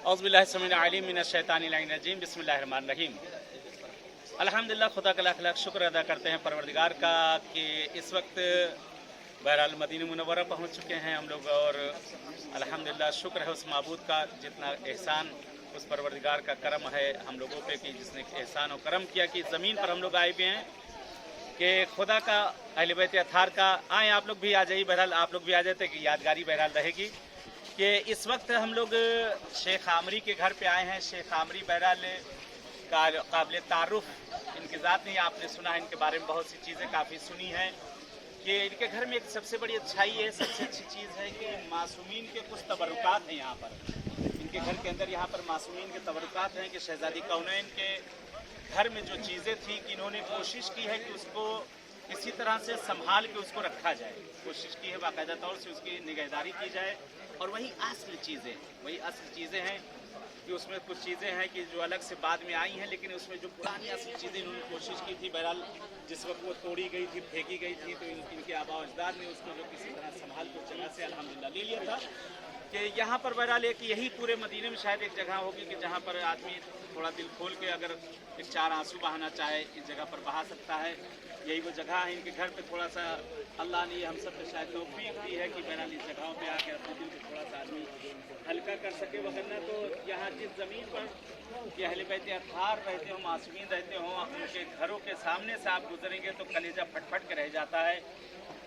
औज़ुबिल्लाहिस्समीउल मिनश्शैतानिर्रजीम बिस्मिल्लाहिर्रहमानिर्रहीम। अल्हम्दुलिल्लाह, खुदा का लाख लाख शुक्र अदा करते हैं परवरदिगार का कि इस वक्त बहरहाल मदीना मुनव्वरा पहुँच चुके हैं हम लोग, और अल्हम्दुलिल्लाह शुक्र है उस माबूद का जितना एहसान उस परवरदिगार का करम है हम लोगों पे कि जिसने एहसान और करम किया कि ज़मीन पर हम लोग आए हुए हैं कि खुदा का अहले बैत अताहार का आए। आप लोग भी आ जाइए, बहरहाल आप लोग भी आ जाते कि यादगारी बहरहाल रहेगी कि इस वक्त हम लोग शेख आमरी के घर पे आए हैं। शेख आमरी बहरहाल काबिल तारुफ इनकी ज़ात नहीं, आपने सुना है इनके बारे में बहुत सी चीज़ें काफ़ी सुनी हैं कि इनके घर में एक सबसे बड़ी अच्छाई है, सबसे अच्छी चीज़ है कि मासूमीन के कुछ तबरुकात हैं यहाँ पर। इनके घर के अंदर यहाँ पर मासूमीन के तबरुकात हैं कि शहजादी कौनैन के घर में जो चीज़ें थी कि इन्होंने कोशिश की है कि उसको इसी तरह से संभाल के उसको रखा जाए, कोशिश की है बाकायदा तौर से उसकी निगहदारी की जाए। और वही असल चीज़ें हैं कि उसमें कुछ चीज़ें हैं कि जो अलग से बाद में आई हैं, लेकिन उसमें जो पुरानी असल चीज़ें इन्होंने कोशिश की थी बहरहाल जिस वक्त वो तोड़ी गई थी, फेंकी गई थी, तो इनके आबा अजदाद ने उसको जो किसी तरह संभाल कर जगह से अल्हम्दुलिल्लाह ले लिया था कि यहाँ पर बहरहाल एक यही पूरे मदीने में शायद एक जगह होगी कि जहाँ पर आदमी थोड़ा दिल खोल के अगर एक चार आंसू बहाना चाहे इस जगह पर बहा सकता है। यही वो जगह है। इनके घर पे थोड़ा सा अल्लाह ने हम सब पे शायद तौफीक दी है कि बहरहाल इस जगहों पे आकर अपने दिल को थोड़ा सा आदमी हल्का कर सके, वगरना तो यहाँ जिस ज़मीन पर कि अहले बैत अताहार रहते हो, मासूमीन रहते हो, उनके घरों के सामने से आप गुजरेंगे तो कलेजा फट के रह जाता है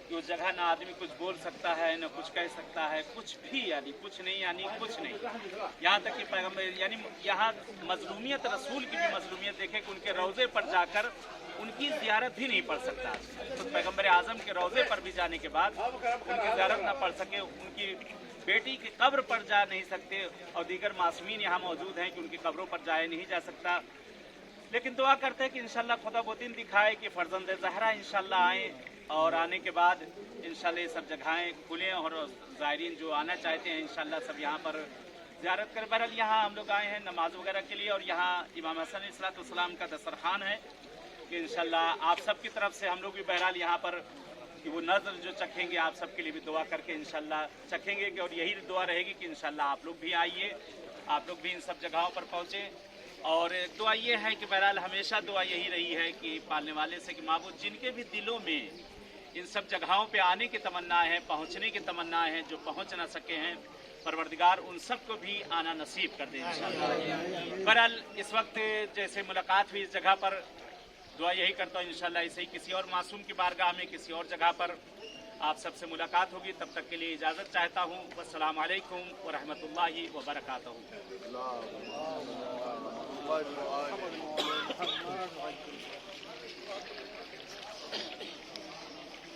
कि उस जगह ना आदमी कुछ बोल सकता है ना कुछ कह सकता है, कुछ भी यानी कुछ नहीं। यहाँ तक कि पैगम्बर यानी यहाँ मजलूमियत, रसूल की भी मजलूमियत देखे कि उनके रोज़े पर जाकर उनकी ज़ियारत भी नहीं पढ़ सकता। तो पैगम्बर आज़म के रोज़े पर भी जाने के बाद उनकी ज़ियारत ना पढ़ सके, उनकी बेटी की कब्र पर जा नहीं सकते, और दीगर मासूमीन यहाँ मौजूद हैं कि उनकी कब्रों पर जाया नहीं जा सकता। लेकिन दुआ करते हैं कि इंशाल्लाह खुदा वो दिन दिखाए कि फर्जंद ज़हरा इंशाल्लाह आएँ, और आने के बाद इंशाल्लाह ये सब जगहें खुलें और ज़ायरीन जो आना चाहते हैं इंशाल्लाह सब यहाँ पर ज़ियारत करें। बहरहाल यहाँ हम लोग आए हैं नमाज वगैरह के लिए, और यहाँ इमाम हसन अलैहिस्सलाम का दस्तरखान है कि इंशाल्लाह आप सब की तरफ से हम लोग भी बहरहाल यहाँ पर कि वो नज़र जो चखेंगे आप सब के लिए भी दुआ करके इंशाल्लाह चखेंगे कि, और यही दुआ रहेगी कि इंशाल्लाह आप लोग भी आइए, आप लोग भी इन सब जगहों पर पहुँचें। और दुआ ये है कि बहरहाल हमेशा दुआ यही रही है कि पालने वाले से कि माबूद जिनके भी दिलों में इन सब जगहों पे आने की तमन्नाएं हैं, पहुंचने की तमन्नाएं हैं, जो पहुंच ना सके हैं, परवरदिगार उन सब को भी आना नसीब कर दे इंशाल्लाह। बहरहाल इस वक्त जैसे मुलाकात हुई इस जगह पर, दुआ यही करता हूँ इंशाल्लाह ऐसे ही किसी और मासूम की बारगाह में किसी और जगह पर आप सबसे मुलाकात होगी। तब तक के लिए इजाज़त चाहता हूँ। वस्सलाम अलैकुम व रहमतुल्लाहि व बरकातहू।